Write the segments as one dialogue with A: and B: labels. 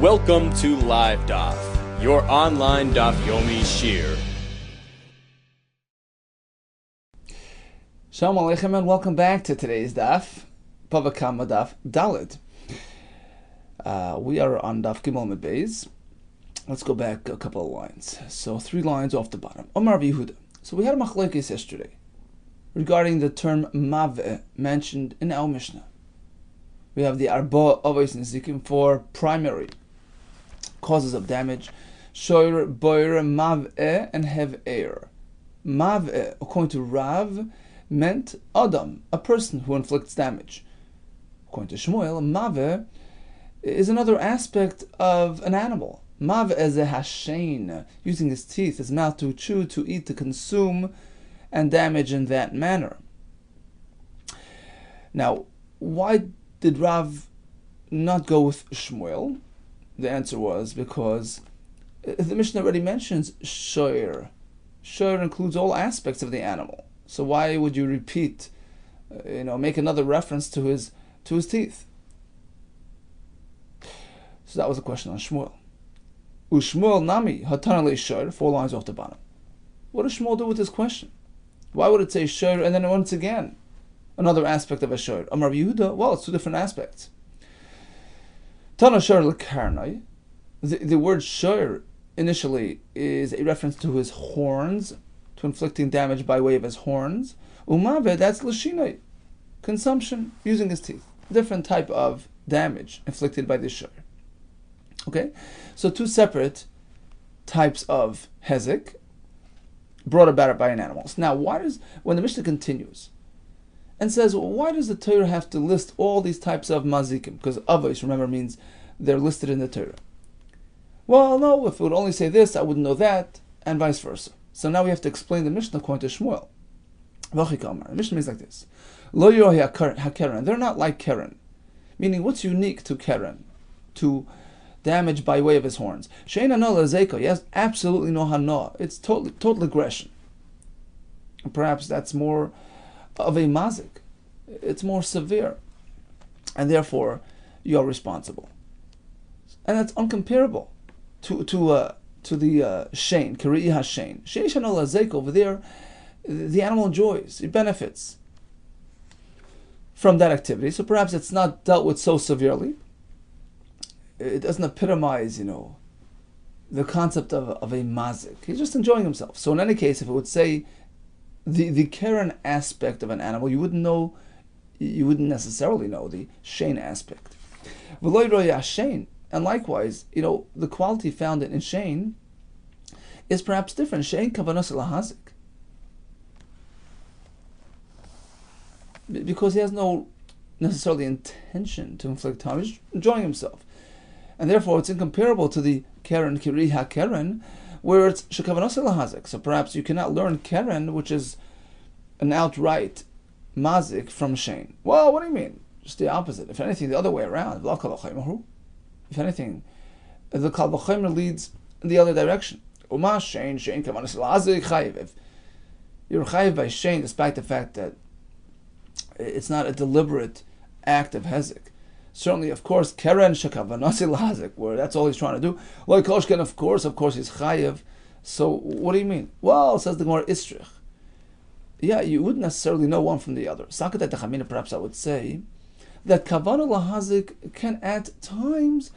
A: Welcome to Live DAF, your online DAF Yomi Shir.
B: Shalom Aleichem and welcome back to today's DAF, Bava Kamma DAF Daled. We are on DAF Gimel Amud Beis. Let's go back a couple of lines. So 3 lines off the bottom. Rabbi Yehuda. So we had a machlokes yesterday regarding the term mav'e mentioned in our Mishnah. We have the arba avos nezikim for primary causes of damage. Shoyer, boyer, mav'e, and hev-er. Mav'e, according to Rav, meant Adam, a person who inflicts damage. According to Shmuel, mav'e is another aspect of an animal. Mav'e is a hashein, using his teeth, his mouth to chew, to eat, to consume, and damage in that manner. Now, why did Rav not go with Shmuel? The answer was because the Mishnah already mentions shoyer. Shoyer includes all aspects of the animal. So why would you repeat, make another reference to his teeth? So that was a question on Shmuel. Ushmuel nami hatana shoyer, 4 lines off the bottom. What does Shmuel do with this question? Why would it say shoyer and then once again another aspect of a shoyer? Rabbi Yehuda, well, it's 2 different aspects. Tana shoyer l'karnai. The word shoyer initially is a reference to his horns, to inflicting damage by way of his horns. Umave, that's l'shinai, consumption, using his teeth. Different type of damage inflicted by this shoyer. Okay? So 2 separate types of hezek brought about by an animal. Now, when the Mishnah continues and says, why does the Torah have to list all these types of mazikim? Because avos, remember, means they're listed in the Torah. Well, no, if it would only say this, I wouldn't know that, and vice versa. So now we have to explain the Mishnah according to Shmuel. Bava Kamma. The Mishnah means like this. Lo yohi hakeren. They're not like Keren. Meaning, what's unique to Keren? To damage by way of his horns. Shein hano lezeko. He has absolutely no hana. It's total aggression. And perhaps that's more of a mazik. It's more severe. And therefore, you are responsible. And that's uncomparable to the shein, kiri'i hashein. Sheish hano lezeko, over there, the animal enjoys, it benefits from that activity. So perhaps it's not dealt with so severely. It doesn't epitomize, the concept of a mazik. He's just enjoying himself. So in any case, if it would say the Keren aspect of an animal, you wouldn't necessarily know the shein aspect. And likewise, the quality found in shein is perhaps different. Shein kavanos lahazik. Because he has no necessarily intention to inflict harm. He's enjoying himself. And therefore it's incomparable to the Keren, Kiri HaKeren, where it's Shekavanos lahazik. So perhaps you cannot learn Keren, which is an outright mazik, from shein. Well, what do you mean? Just the opposite. If anything, the other way around. If anything, the Kal V'chomer leads in the other direction. Uma shein kavanos lahazik chayiv. If you're chayiv by shein, despite the fact that it's not a deliberate act of hezek. Certainly, of course, Keren shekavanos lahazik, where that's all he's trying to do. Like Koshken, of course he's chayiv. So what do you mean? Well, says the Gemara Istrich. Yeah, you wouldn't necessarily know one from the other. Sakatat Dechamina, perhaps I would say that kavanah lahazik can at times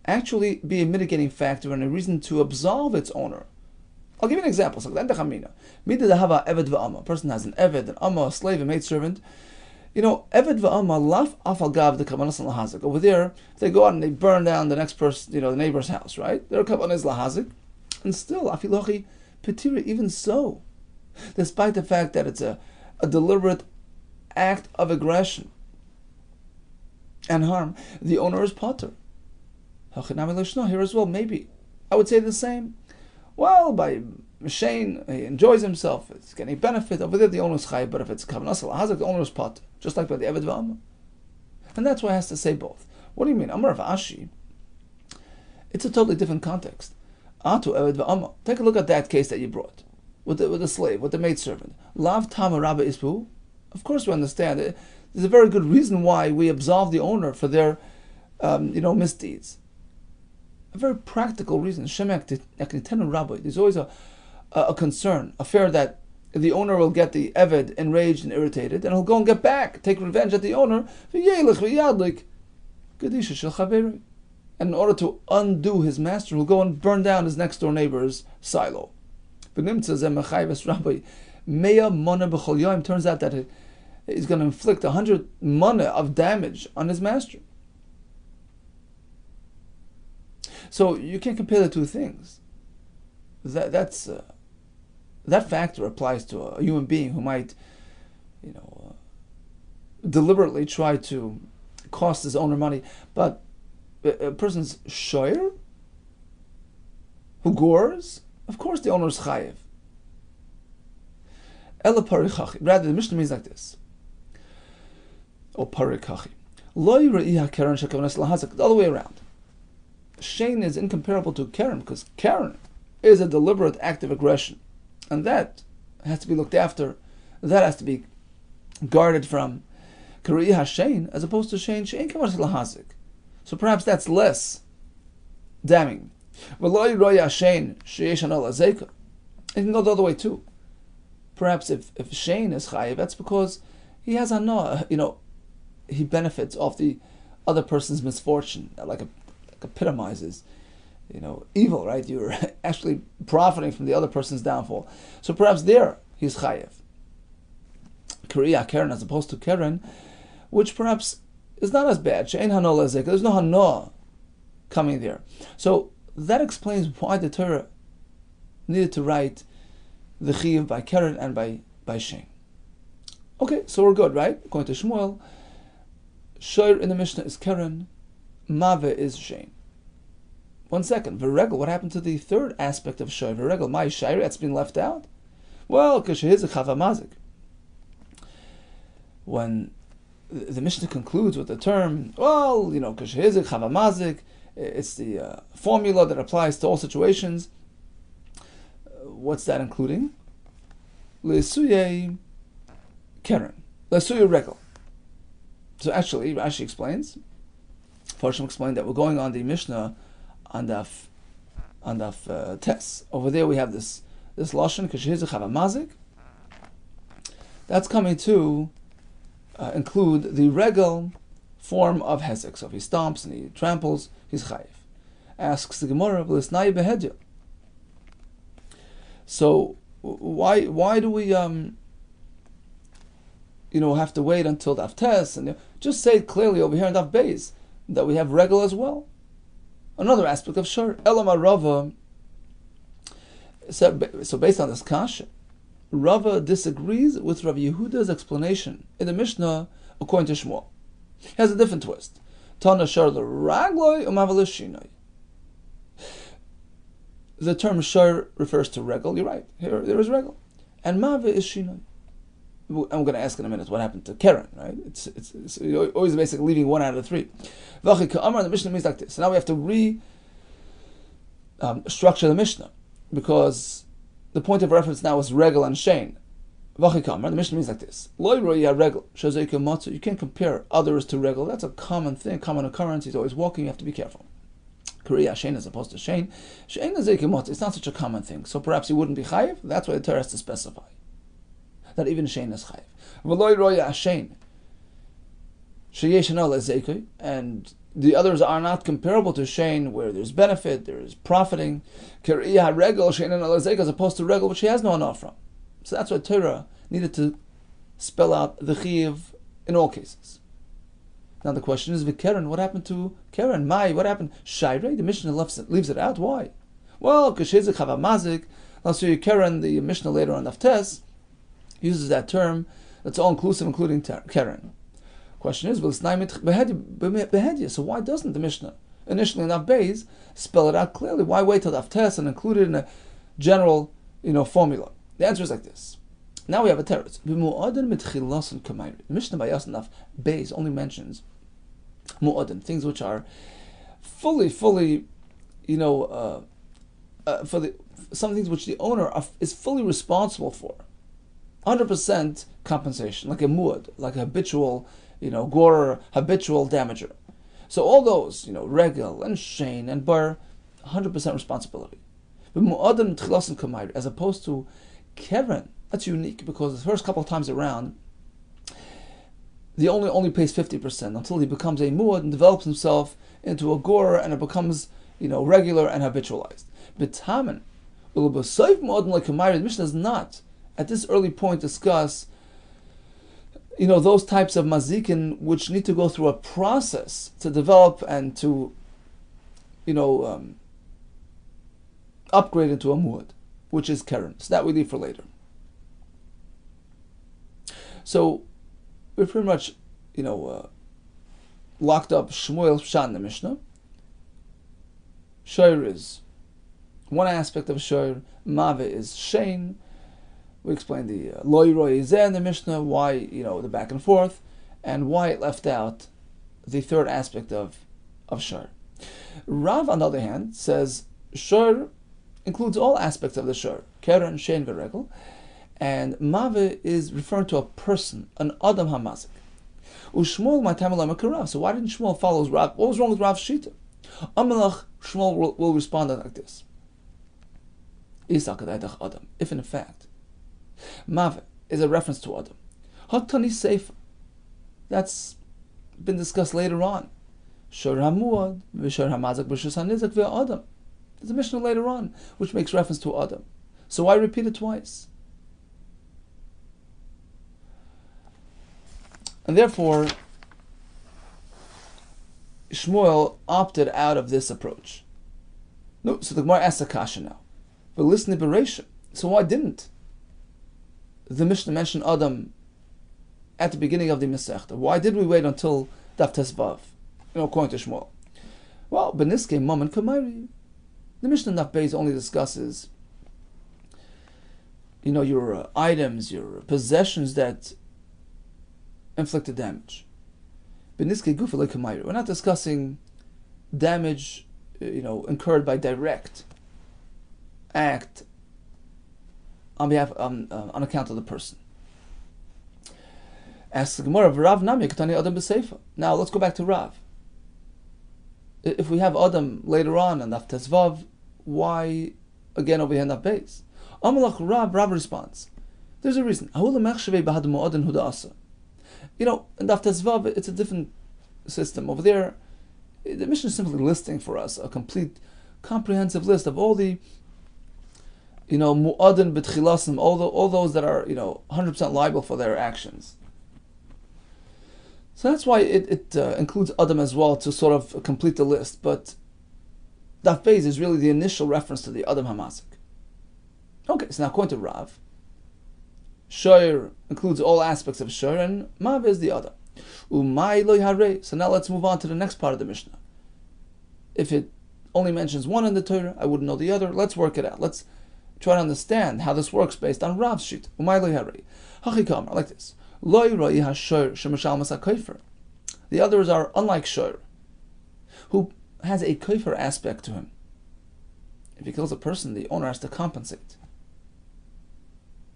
B: actually be a mitigating factor and a reason to absolve its owner. I'll give you an example. Sakatat Dechamina. Mida dahava eved v'ama. A person has an eved, an amma, a slave, a maidservant. Eved v'ama laf afal gav the kavanas lahazik. Over there, they go out and they burn down the next person, the neighbor's house, right? Their kavanas lahazik, and still afilochi petira. Even so, despite the fact that it's a deliberate act of aggression and harm, the owner is pater. Here as well, maybe I would say the same. Well, by shein, he enjoys himself, it's getting benefit. Over there, the owner is chayiv, but if it's kavanas lahazik, the owner is pater. Just like by the Eved V'Amma. And that's why it has to say both. What do you mean? Amar of Ashi, it's a totally different context. Atu Eved V'Amma. Take a look at that case that you brought. With the slave, with the maidservant. Lav Tama Rabba Ispu. Of course we understand it. There's a very good reason why we absolve the owner for their misdeeds. a very practical reason. There's always a concern, a fear that the owner will get the Eved enraged and irritated, and he'll go and get back, take revenge at the owner, and in order to undo his master, he'll go and burn down his next door neighbor's silo. Turns out that he's going to inflict 100 mana of damage on his master. So you can't compare the two things. That factor applies to a human being who might, deliberately try to cost his owner money, but a person's shoyer who gores, of course the owner is chayiv. Ela parichachi. Rather, the Mishnah means like this. Or parichachi. Lo yirei keren shekavanas lahazak. The other way around. Shein is incomparable to keren because keren is a deliberate act of aggression, and that has to be looked after. That has to be guarded from. Karei hashein, as opposed to shein kavanas lahazik. So perhaps that's less damning. It can go the other way too. Perhaps if shein is chayiv, that's because he has he benefits off the other person's misfortune. Like epitomizes, evil, right? You're actually profiting from the other person's downfall. So perhaps there he's chayiv. Kriya keren as opposed to keren, which perhaps is not as bad. She'ein hano lezek. There's no hano coming there. So that explains why the Torah needed to write the chiyuv by keren and by shein. Okay, so we're good, right? According to Shmuel, shoyer in the Mishnah is keren, mave is shein. 1 second, v'regel. What happened to the third aspect of shoyer? V'regel, my shayr, that's been left out. Well, k'shehizek chavamazik. When the Mishnah concludes with the term, k'shehizek chavamazik, it's the formula that applies to all situations. What's that including? Lesuye keren, lesuye regel. So actually, Rashi explains. Farshim explained that we're going on the Mishnah on DAF Tes. Over there we have this lashon k'shehizek chavamazik. That's coming to include the regel form of hezek. So if he stomps and he tramples, he's chayiv. Asks the Gemara, "V'lisnai behedya." So why do we have to wait until Daf Tes and just say it clearly over here in Daf Beis that we have regel as well? Another aspect of shor. Elama Rava. So based on this kasha, Rava disagrees with Rabbi Yehuda's explanation in the Mishnah according to Shmuel. He has a different twist. Tana shor l'ragloi u'mavelishinoi. The term shor refers to regel. You're right. Here there is regel, and mave is shinoi. I'm going to ask in a minute what happened to keren. Right? It's always basically leaving one out of three. V'achi ka'amar. The Mishnah means like this. So now we have to structure the Mishnah because the point of reference now is regel and shein. V'achi ka'amar. The Mishnah means like this. Lo roya regel shazei matzu. You can't compare others to regel. That's a common thing, common occurrence. He's always walking. You have to be careful. Kriya shein as opposed to shein. Shein is zeikimot. It's not such a common thing. So perhaps he wouldn't be chayiv. That's why the Torah has to specify that even shein is chayiv. V'loi roya shein sheyeshanol ezekoi, and the others are not comparable to shein, where there's benefit, there is profiting. Kriya regel shein and ezekoi as opposed to regel, which he has no honor from. So that's why Torah needed to spell out the chiyuv in all cases. Now the question is, v'keren, what happened to keren? Mai, what happened? Shayrei, the Mishnah leaves it out. Why? Well, k'shezek chavamazik. Also, keren, the Mishnah later on Daf Tes uses that term that's all inclusive, including keren. Question is, so why doesn't the Mishnah initially in Daf Beis spell it out clearly? Why wait till Daf Tes and include it in a general, formula? The answer is like this. Now we have a teretz. The Mishnah by us in Daf Beis only mentions mu'adin, things which are fully, some things which the owner is fully responsible for. 100% compensation, like a mu'ad, like a habitual, gorer, habitual damager. So all those, regel and shein and bar, 100% responsibility. As opposed to Keren, that's unique because the first couple of times around, the owner only pays 50% until he becomes a muad and develops himself into a gur, and it becomes, regular and habitualized. B'tamen, the Mishnah does not, at this early point, discuss those types of mazikin which need to go through a process to develop and to upgrade into a muad, which is keren. So that we leave for later. So we're pretty much locked up Shmuel's pshat in the Mishnah. Shoyer is one aspect of shoyer. Mave is shein. We explained the loy roy zeh in the Mishnah, why the back and forth, and why it left out the third aspect of shoyer. Rav, on the other hand, says shoyer includes all aspects of the shoyer, keren, shein, v'regel, and mave is referring to a person, an adam hamazik. Ushmuel my. So why didn't Shmuel follow Rav? What was wrong with Rav's shita? Amalach, Shmuel will respond like this: Adam. If in fact Mave is a reference to Adam, Haktani Sefer, that's been discussed later on. Shor Hamuad, V'Shor Hamazak, B'Shus Hanizak V'Adam. There's a Mishnah later on which makes reference to Adam. So why repeat it twice? And therefore, Shmuel opted out of this approach. No, so the Gemara asks a kasha now. But listen to Bereisha. So why didn't the Mishnah mention Adam at the beginning of the Masechta? Why did we wait until Daf Tesvav? According to Shmuel. Well, Beniske Maman Kamairi. The Mishnah Daf Beis only discusses, your items, your possessions that inflicted damage. Beniske Gufa Kamairi. We're not discussing damage, incurred by direct act on behalf on account of the person. Asks the Gemara of Rav Nami Ketani Adam b'Seifa. Now let's go back to Rav. If we have Adam later on and Daf Tesvav, why again over here in Daf Beis? Amalach Rav responds. There's a reason. In Daf Tesvav it's a different system. Over there, the Mishnah is simply listing for us a complete, comprehensive list of all the mu'adin b'tchilasim, all those that are 100% liable for their actions. So that's why it includes Adam as well to sort of complete the list. But Daf Beis is really the initial reference to the Adam Hamasik. Okay, so now according to Rav, Shoyer includes all aspects of Shoyer, and Mav is the Adam. Umay loy harei. So now let's move on to the next part of the Mishnah. If it only mentions one in the Torah, I wouldn't know the other. Let's work it out. Let's try to understand how this works based on Rav's sheet. Umay loy harei. Hachi like this. The others are unlike Shor, who has a kaifer aspect to him. If he kills a person, the owner has to compensate.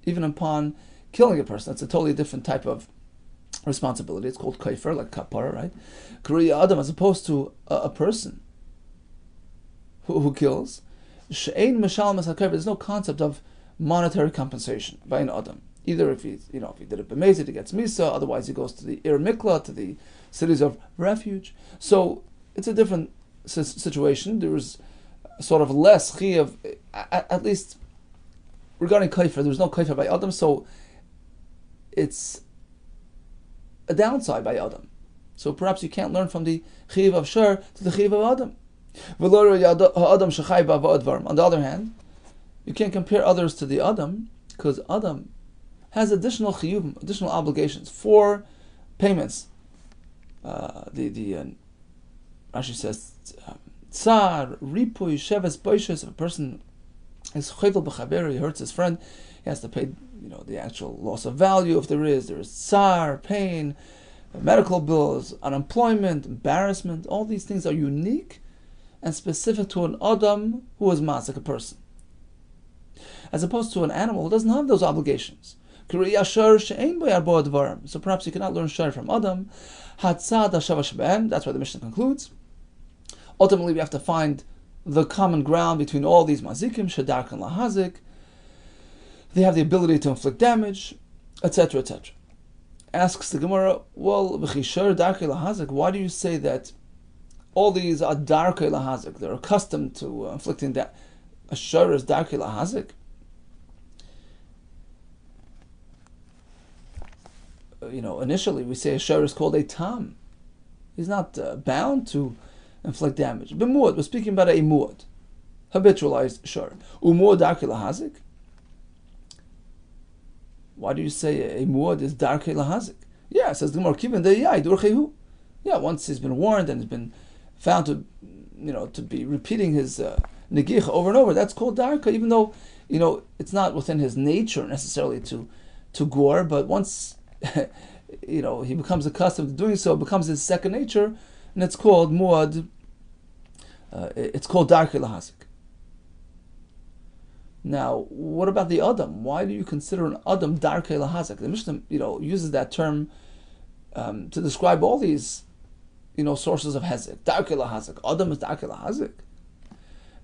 B: Even upon killing a person, that's a totally different type of responsibility. It's called kaifer, like kapara, right? Kriya Adam, as opposed to a person who kills. There's no concept of monetary compensation by an Adam. Either if he did it b'mezid, he gets misa. Otherwise, he goes to the Ir Mikla, to the cities of refuge. So it's a different situation. There is sort of less chiyuv, at least regarding kaifer. There was no kaifer by Adam, so it's a downside by Adam. So perhaps you can't learn from the chiyuv of Shor to the chiyuv of Adam. On the other hand, you can't compare others to the Adam, because Adam has additional chiyuvim, additional obligations for payments. Rashi says, tsar, ripuy, sheves, boishes. If a person is chayvel b'chaber, he hurts his friend, he has to pay, the actual loss of value if there is. There is tsar, pain, medical bills, unemployment, embarrassment. All these things are unique and specific to an Adam who is masik, a person, as opposed to an animal who doesn't have those obligations. So perhaps you cannot learn Shor from Adam. That's why the Mishnah concludes. Ultimately, we have to find the common ground between all these mazikim, shadarkan lahazik. They have the ability to inflict damage, etc., etc. Asks the Gemara, well, v'chishar darkei lahazik, why do you say that all these are darkei lahazik? They're accustomed to inflicting that. A shor is darkei lahazik. Initially we say a shor is called a tam. He's not bound to inflict damage. B'muad, we're speaking about a muad, habitualized shor. Umuad darkei lahazik. Why do you say a muad is darkei lahazik? Yeah, it says the Gemara, kiven deyai durchehu. Yeah, once he's been warned and has been found to, to be repeating his negich over and over, that's called darka, even though, it's not within his nature necessarily to gore, but once, he becomes accustomed to doing so, it becomes his second nature, and it's called muad, it's called darkei lahazik. Now, what about the Adam? Why do you consider an Adam darkei lahazik? The Mishnah, uses that term to describe all these, sources of hezek. Darkei lahazik. Adam is darkei lahazik.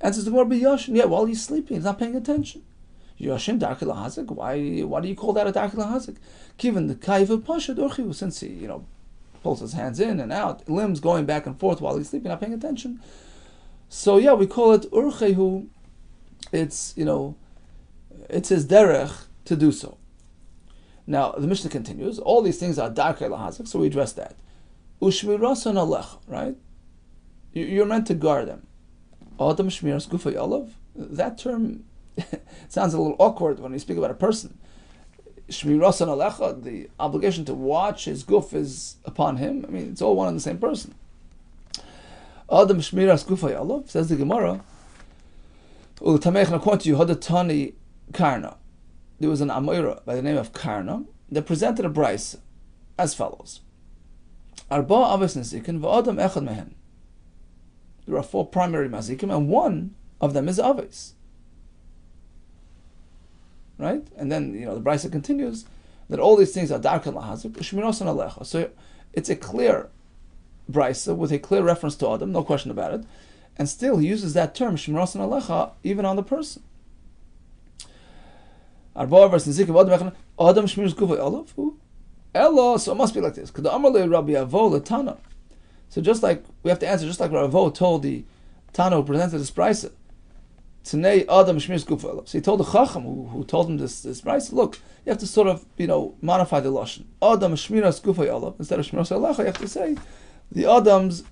B: Answers the Gemara, Yashin. Yeah, while he's sleeping, he's not paying attention. Yashin darkei lahazik. Why do you call that a darkei lahazik? Given the kaiv pasha dorchiu, since he, pulls his hands in and out, limbs going back and forth while he's sleeping, not paying attention. So yeah, we call it urchehu. It's it's his derech to do so. Now the Mishnah continues. All these things are darkei lahazik, so we address that. Ushmirasan alech, right? You're meant to guard them. Adam shmiras gufay olav. That term sounds a little awkward when we speak about a person. Shmirasan alecha, the obligation to watch his guf is upon him. I mean, it's all one and the same person. Adam shmiras gufay olav, says the Gemara. According to Yehuda Tani Karna, there was an Amira by the name of Karna that presented a brayso as follows: Arba avos nezikin v'adam echad mehen. There are 4 primary mazikim, and one of them is avos. Right, and then the brayso continues that all these things are darkei lahazik u'shmirasan alecha. So it's a clear brayso with a clear reference to Adam, no question about it. And still, he uses that term, Shmirasan Alecha, even on the person. Adam Shmiras Gufay Olav. Ella, so it must be like this. So just like, we have to answer, just like Ravo told the Tana who presented this brayso, Tnei Adam Shmiras Gufay Olav. So he told the Chacham who told him this brayso, look, you have to sort of, modify the Lashon. Adam Shmiras Gufay Olav. Instead of Shmiras Alecha, you have to say, the Adam's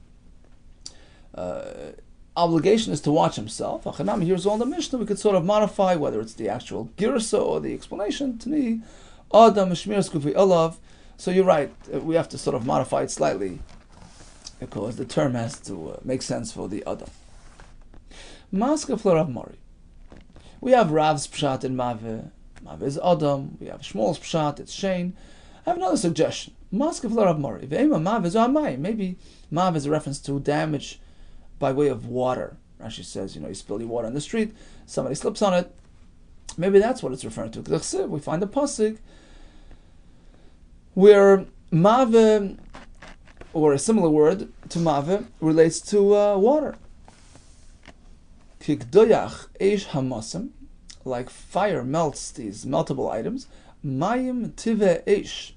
B: obligation is to watch himself. Here's all the Mishnah. We could sort of modify whether it's the actual girsa or the explanation. To me, Adam Shmiras Gufay Olav. So you're right. We have to sort of modify it slightly because the term has to make sense for the Adam. Maska for Rav Mori. We have Rav's pshat in Mave. Mave is Adam. We have Shmuel's pshat. It's Shane. I have another suggestion. Maska for Rav Mori. Maybe Mav is a reference to damage by way of water. Rashi says, you spill your water on the street, somebody slips on it. Maybe that's what it's referring to. We find a pasuk where mave, or a similar word to mave, relates to water. Kikdoyach eish hamasim, like fire melts these meltable items. Mayim tive eish.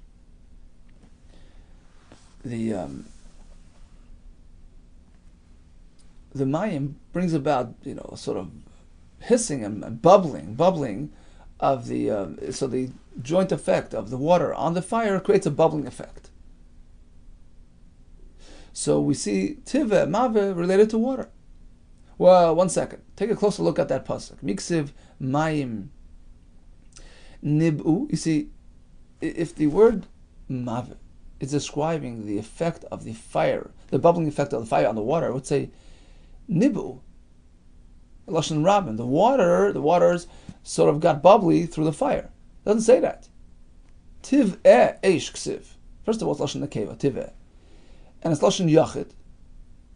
B: The mayim brings about, sort of hissing and bubbling of the, so the joint effect of the water on the fire creates a bubbling effect. So we see tive, mave related to water. Well, one second. Take a closer look at that pasuk. Miksiv mayim nibu. You see, if the word mave is describing the effect of the fire, the bubbling effect of the fire on the water, I would say nibu, lashon rabin. The waters sort of got bubbly through the fire. It doesn't say that. Tiv eish ksiv. First of all, it's lashon nekeva, tiv and it's lashon yachid.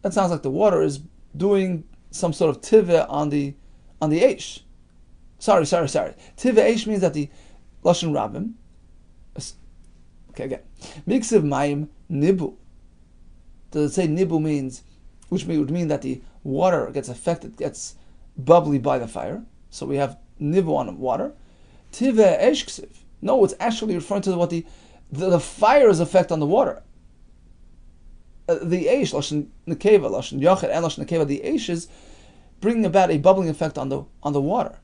B: That sounds like the water is doing some sort of tiv on the eish. Sorry. Tiv eish means that the lashon rabin. Okay, again. Miksiv mayim nibu. Does it say nibu means which would mean that the water gets affected, gets bubbly by the fire. So we have nivu on water. Tive esh ksiv. No, it's actually referring to what the fire's effect on the water. The esh, lashon nekeva, lashon yachid, and lashon nekeva, the esh is bringing about a bubbling effect on the water.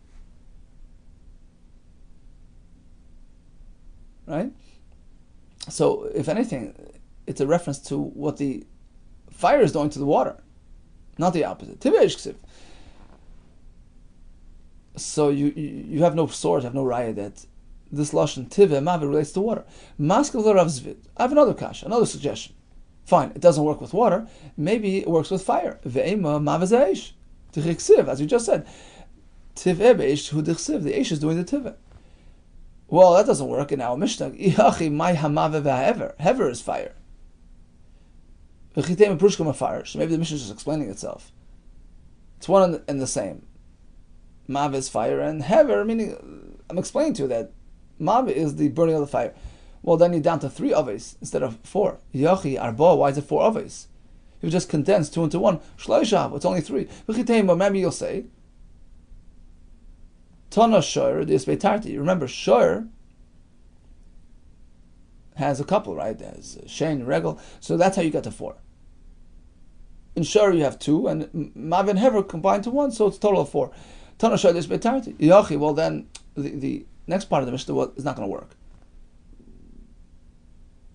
B: Right? So, if anything, it's a reference to what the fire is doing to the water, not the opposite. Tive esh ksiv. So you have no source, have no raya that this lashon tive mavi relates to water. Maskal Rav Zvid. I have another kash, another suggestion. Fine, it doesn't work with water. Maybe it works with fire. Ve'ema mavazeish tichiksiv, as you just said. Tive beish hu dichsiv. The eish is doing the tive. Well, that doesn't work in our Mishnah. Ihachi mai hamave ve'hever. Hever is fire. V'chitem prushkum fire. So maybe the Mishnah is just explaining itself. It's one and the same. Mav is fire, and hever, meaning, I'm explaining to you that Mav is the burning of the fire. Well, then you're down to 3 aves instead of 4. Yachi, arba, why is it 4 aves? You just condensed 2 into 1. Shloishav, it's only 3. But maybe you'll say, Tana Shor, the Isbeitarti. Remember, Shor has a couple, right? There's Shein, Regel. So that's how you get to 4. In Shor you have 2, and Mav and hever combined to 1, so it's a total of 4. Tana Shor, the Isbeitarti. Yachi, well then, the next part of the Mishnah is not going to work.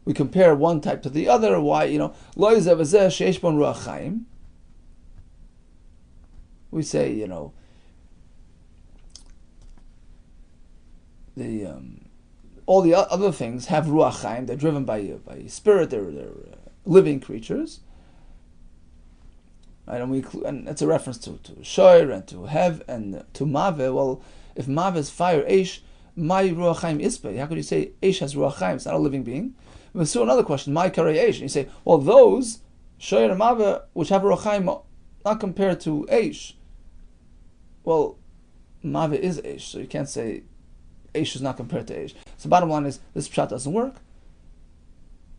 B: We compare one type to the other. Why, lo yizeh sheish bon ruach chaim. We say, all the other things have ruach chaim. They're driven by spirit. They're living creatures. Right, and it's a reference to shoir and to hev and to mave. Well, if mave is fire, eish, my ruach chaim ispe. How could you say eish has ruach chaim? It's not a living being. So another question, my karei eish. You say, well, those shoyer and mave which have ruach chaim not compared to eish. Well, mave is eish, so you can't say eish is not compared to eish. So bottom line is this pshat doesn't work,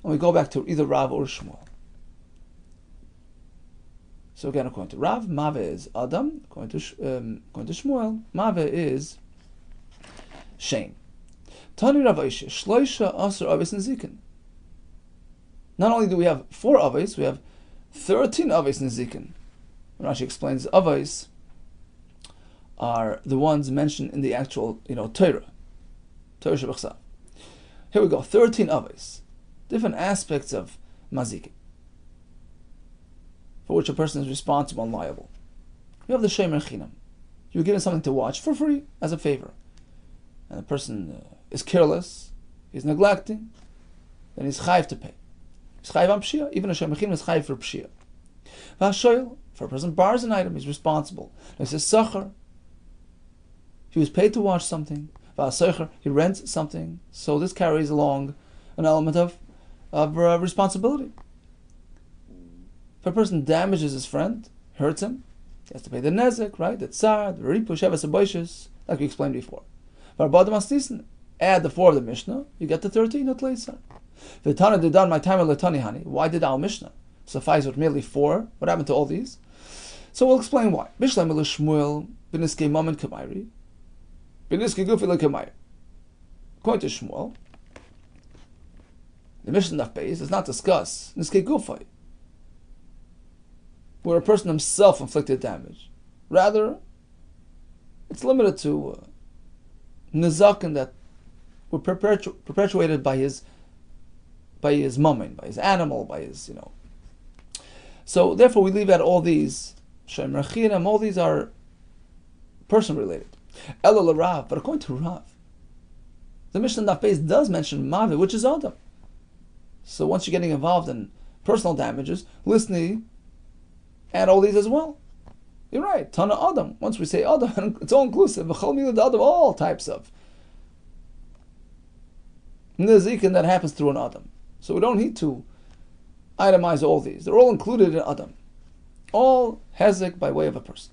B: and we go back to either Rav or Shmuel. So again, according to Rav, mave is Adam. According to Shmuel, mave is Shein. Tani Rav Aisha, Shloisha Asur Aves Nezikin. Not only do we have 4 Aves, we have 13 Aves Nezikin. Rashi explains Aves are the ones mentioned in the actual, Torah Shebachsav. Here we go, 13 Aves, different aspects of Mazikin, for which a person is responsible and liable. You have the Shemer Chinam. You're given something to watch for free as a favor, and the person is careless, he's neglecting, then he's chayiv to pay. He's chayiv on pshia. Even a Shemer Chinam is chayiv for pshia. V'ashoyel, for a person borrows an item, he's responsible. He says sachar. He was paid to watch something. V'asocher, he rents something. So this carries along an element of responsibility. If a person damages his friend, hurts him, he has to pay the nezek, right? The tsar, the ripu, shevas aboishes, like we explained before. Add the 4 of the Mishnah, you get the 13 at Leisar. V'tana dedan my time letani hani. Why did our Mishnah suffice with merely 4? What happened to all these? So we'll explain why. Bishlam Shmuel b'niskei mamen kamairi b'niskei gufi lekamair. According to Shmuel, the Mishnah Daf Beis does not discuss niskei gufay, where a person himself inflicted damage. Rather, it's limited to nizakin that were perpetuated by his mammon, by his animal, by his, So therefore we leave out all these. Shemer Chinam, all these are person related. Elo Rav, but according to Rav, the Mishnah Daf Beis does mention Mavi, which is Adam. So once you're getting involved in personal damages, listening, and all these as well. You're right, Tana Adam. Once we say Adam, it's all inclusive. All types of Nezikin that happens through an Adam. So we don't need to itemize all these. They're all included in Adam. All hezek by way of a person.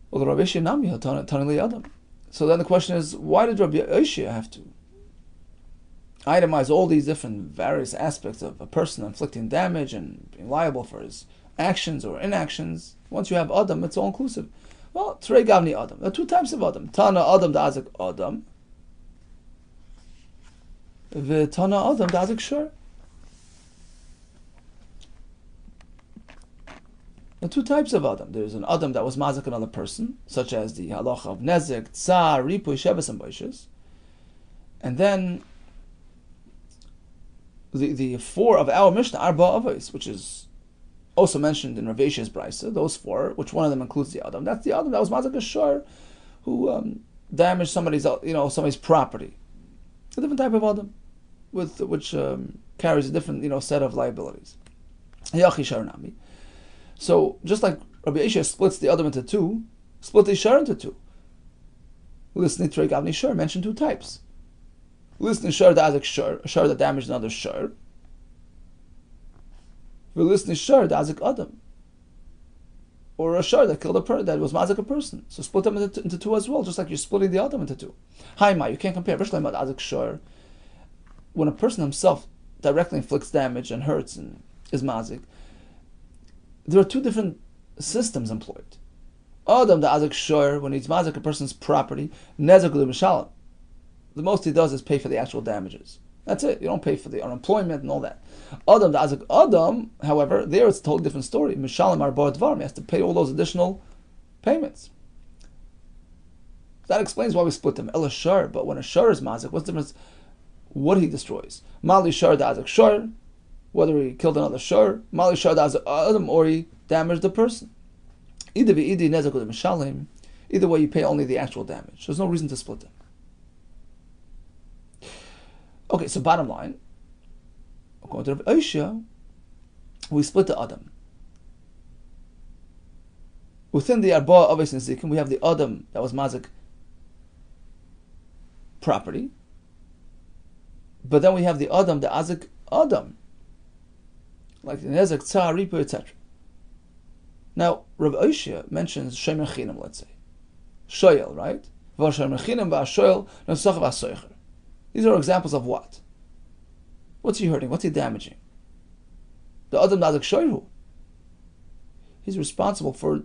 B: Well, the Rabbi Yehuda Adam. So then the question is, why did Rabbi Yehuda have to itemize all these different various aspects of a person inflicting damage and being liable for his actions or inactions, once you have Adam, it's all inclusive. Well, Trei Gavni Adam. There are two types of Adam. Tana Adam Da'azik Adam. V'Tana Adam Da'azik Shur. There are two types of Adam. There's an Adam that was mazik another person, such as the halacha of Nezek, Tsar, Ripui, Sheves, and Boishes. And then the four of our Mishnah, Arba Avos, which is also mentioned in Rav Yeshia's Brisa, those four, which one of them includes the Adam. That's the Adam that was mazik Ashur, who damaged somebody's property. A different type of Adam, which carries a different set of liabilities. Yachi Sharanami. So, just like Rabbi Yeshua splits the Adam into two, split the Shur into two. Listening to Gavni Shur mentioned two types. Listening Shur Da'azik Shur, a Shur that damaged another Shur. Listening Shur Da'azik Adam, or a Shur that killed that was mazik a person. So split them into two as well, just like you're splitting the Adam into two. Haima, you can't compare. Da'azik Shur. When a person himself directly inflicts damage and hurts and is mazik, there are two different systems employed. Adam Da'azik Shur, when he's mazik a person's property, Nezek L'Mishalim. The most he does is pay for the actual damages. That's it. You don't pay for the unemployment and all that. Adam Da'azik Adam, however, there it's a totally different story. Mishalim Arba Dvarim, he has to pay all those additional payments. That explains why we split them. El Shur, but when a Shur is mazik, what's the difference? What he destroys. Mali Shur Da'azik Shur, whether he killed another Shur, Mali Shur Da'azik Adam, or he damaged the person. Either way, you pay only the actual damage. There's no reason to split them. Okay, so bottom line, according to Rabbi Yehuda, we split the Adam. Within the Arba Avos and Zikim, we have the Adam that was mazik property, but then we have the Adam, the Azik Adam, like the Nezek, Tsar, Ripu, etc. Now, Rabbi Yehuda mentions Shemer Chinam, let's say. Shoyel, right? These are examples of what? What's he hurting? What's he damaging? The Adam Nazik Shoyru. He's responsible for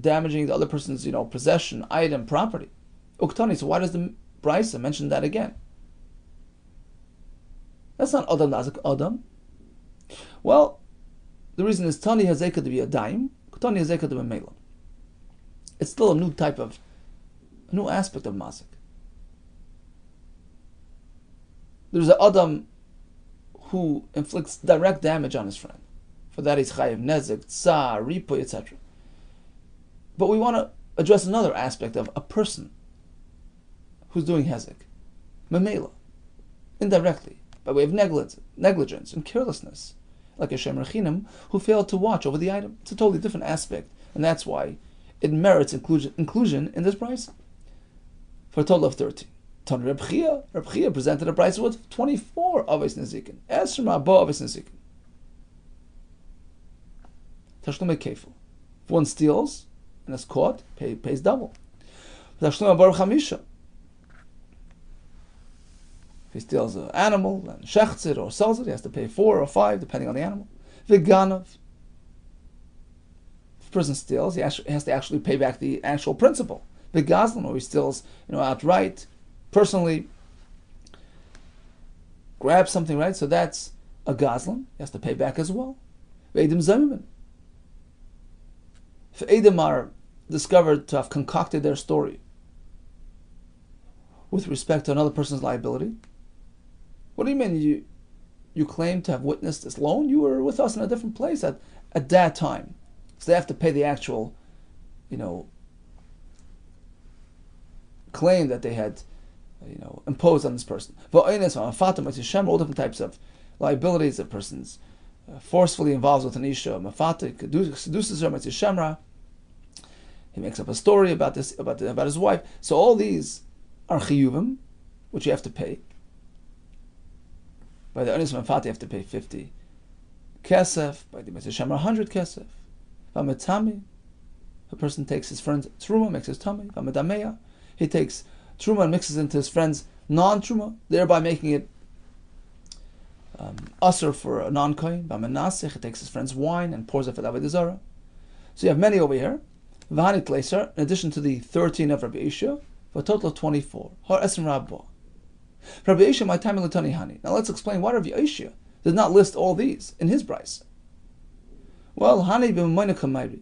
B: damaging the other person's, possession, item, property. Uktani, so why does the Brisa mention that again? That's not Adam Nazik Adam. Well, the reason is Tani Hazeka to be a daim, Tani Hazeka to be a Mela. It's still a new aspect of Mazik. There's an Adam who inflicts direct damage on his friend. For that he's Chayiv Nezek, Tsar, Ripu, etc. But we want to address another aspect of a person who's doing Hezek. Memela. Indirectly. By way of negligence and carelessness. Like a Shemer Chinam who failed to watch over the item. It's a totally different aspect. And that's why it merits inclusion in this price. For a total of 13. Tony Reb Chia presented a price with 24 Avos Nezikin. Esrma Bo Avos Nezikin. Tashlum Kefil. If one steals and is caught, pays double. Tashlum Bar Chamisha. If he steals an animal and shechts it or sells it, he has to pay 4 or 5, depending on the animal. V'ganav. If a person steals, he has to actually pay back the actual principal. V'gazlan, or he steals, outright, personally grabs something, right? So that's a gazlan. He has to pay back as well. V'edim zamimin. If edim are discovered to have concocted their story with respect to another person's liability, what do you mean you claim to have witnessed this loan? You were with us in a different place at that time. So they have to pay the actual, claim that they had, imposed on this person. All different types of liabilities. A person's forcefully involved with an isha, mafatik, seduces her, shemra. He makes up a story about this, about his wife. So all these are chiyuvim, which you have to pay. By the Onis Mafati, you have to pay 50 kesef. By the Mitzvah Shemra, 100 kesef. Vametami, a person takes his friend's truma, makes his tummy. Vamedameya, he takes truma and mixes into his friend's non-truma, thereby making it Aser for a non-kohen, Bamenasich, it takes his friend's wine and pours it for the Avodah Zarah. So you have many over here. V'hani Tleiser, in addition to the 13 of Rabbi Isha, for a total of 24. Har Esrim Rabba. Rabbi Isha, my time in Latani Hani. Now let's explain why Rabbi Isha did not list all these in his price. Well, Hani b'mayna kamayri.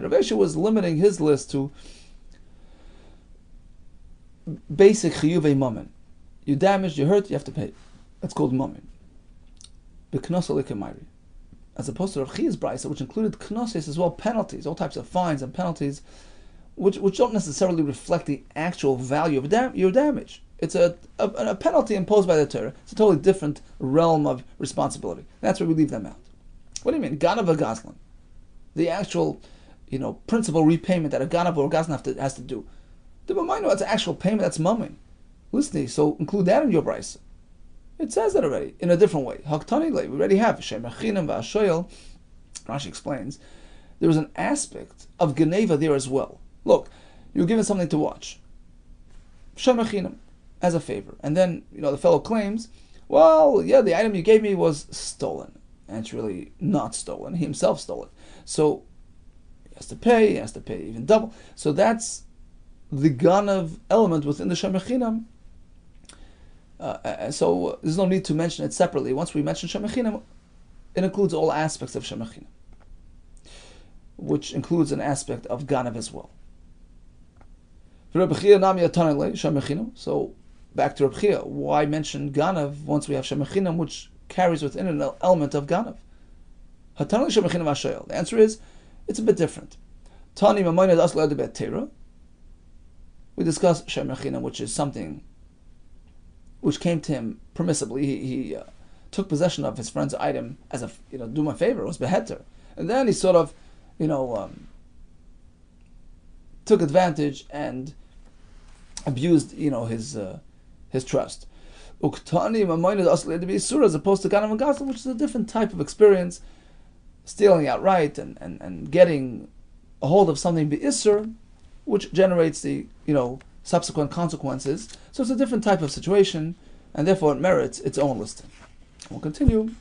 B: Rabbi Isha was limiting his list to basic chiyuvei mammon. You damaged, you hurt, you have to pay. That's called mammon. As opposed to Rav Chia's brisa, which included knosses as well, penalties, all types of fines and penalties, which don't necessarily reflect the actual value of your damage. It's a penalty imposed by the Torah. It's a totally different realm of responsibility. That's where we leave them out. What do you mean? Ganav or Gazlan? The actual, principal repayment that a Ganav or Gazlan has to do. The Mamayno, it's actual payment, that's mammon. Listen, so include that in your brisa. It says that already, in a different way. Haktani, we already have. Shemachinam v'ashoyel. Rashi explains, there is an aspect of Geneva there as well. Look, you're given something to watch. Shemachinam, as a favor. And then, the fellow claims, well, yeah, the item you gave me was stolen. And it's really not stolen. He himself stole it. So, he has to pay even double. So that's the Ganav element within the Shemachinam. So there's no need to mention it separately. Once we mention Shemachinam, it includes all aspects of Shemachinam, which includes an aspect of Ganav as well. So back to Rabbi Chia, why mention Ganav once we have Shemachinam, which carries within an element of Ganav? The answer is, it's a bit different. We discussed Shemachinam, which is something which came to him permissibly. He took possession of his friend's item as a, do my favor, it was beheter. And then he sort of, took advantage and abused, his trust. As opposed to Ganav and Gazlan, which is a different type of experience, stealing outright and getting a hold of something be'isur, which generates the, subsequent consequences. So it's a different type of situation, and therefore it merits its own listing. We'll continue,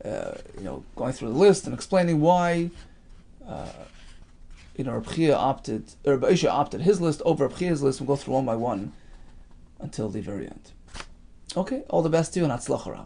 B: going through the list and explaining why, Rabbi Isha opted his list over Rabbi Chia's list. We'll go through one by one until the very end. Okay, all the best to you, and Hatzlacha Rabbah.